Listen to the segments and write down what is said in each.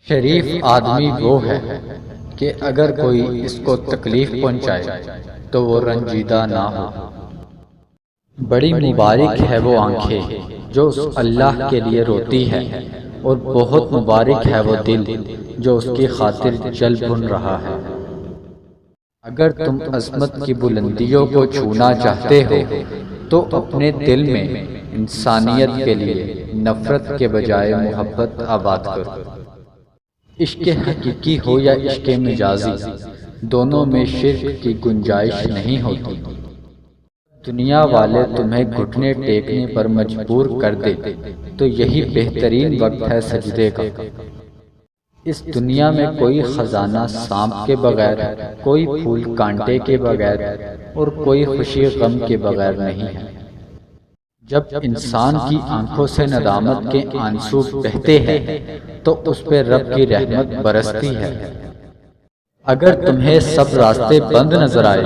شریف آدمی وہ ہے کہ اگر کوئی اس کو تکلیف پہنچائے تو وہ رنجیدہ نہ ہو۔ بڑی مبارک ہے وہ آنکھیں جو اس اللہ کے لیے روتی ہے، اور بہت مبارک ہے وہ دل جو اس کی خاطر جل بھن رہا ہے۔ اگر تم عظمت کی بلندیوں کو چھونا چاہتے ہو تو اپنے دل میں انسانیت کے لیے نفرت کے بجائے محبت آباد کرو۔ عشق حقیقی ہو یا عشق مجازی، دونوں میں شرک کی گنجائش نہیں ہوتی۔ دنیا والے تمہیں گھٹنے ٹیکنے پر مجبور کر دے تو یہی بہترین وقت ہے سجدے کا۔ اس دنیا میں کوئی خزانہ سانپ کے بغیر، کوئی پھول کانٹے کے بغیر، اور کوئی خوشی غم کے بغیر نہیں ہے۔ جب انسان کی آنکھوں سے ندامت کے آنسو بہتے ہیں تو اس پہ رب کی رحمت برستی ہے۔ اگر تمہیں سب راستے بند نظر آئے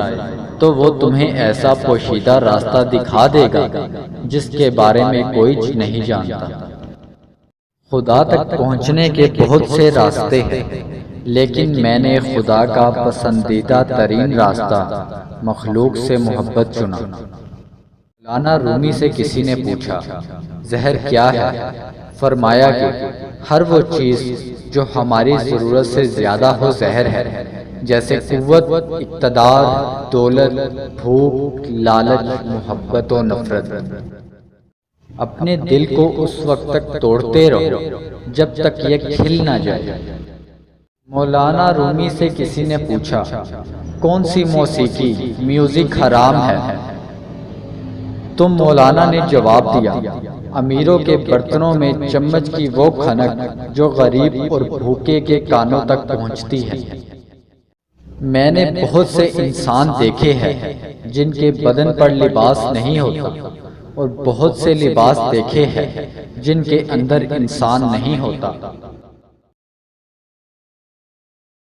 تو وہ تمہیں ایسا پوشیدہ راستہ دکھا دے گا جس کے بارے میں کوئی نہیں جانتا۔ خدا تک پہنچنے کے بہت سے راستے ہیں، لیکن میں نے خدا کا پسندیدہ ترین راستہ مخلوق سے محبت چنا۔ مولانا رومی سے کسی نے پوچھا، زہر کیا ہے؟ فرمایا کہ ہر وہ چیز جو ہماری ضرورت سے زیادہ ہو زہر ہے، جیسے قوت، اقتدار، دولت، بھوک، لالچ، محبت و نفرت۔ اپنے دل کو اس وقت تک توڑتے رہو جب تک یہ کھل نہ جائے۔ مولانا رومی سے کسی نے پوچھا، کون سی موسیقی، میوزک حرام ہے؟ تو مولانا نے جواب دیا، امیروں کے برتنوں میں چمچ کی وہ کھنک جو غریب اور بھوکے کے کانوں تک پہنچتی ہے۔ میں نے بہت سے انسان دیکھے ہیں جن کے بدن پر لباس نہیں ہوتا، اور بہت سے لباس دیکھے ہیں جن کے اندر انسان نہیں ہوتا۔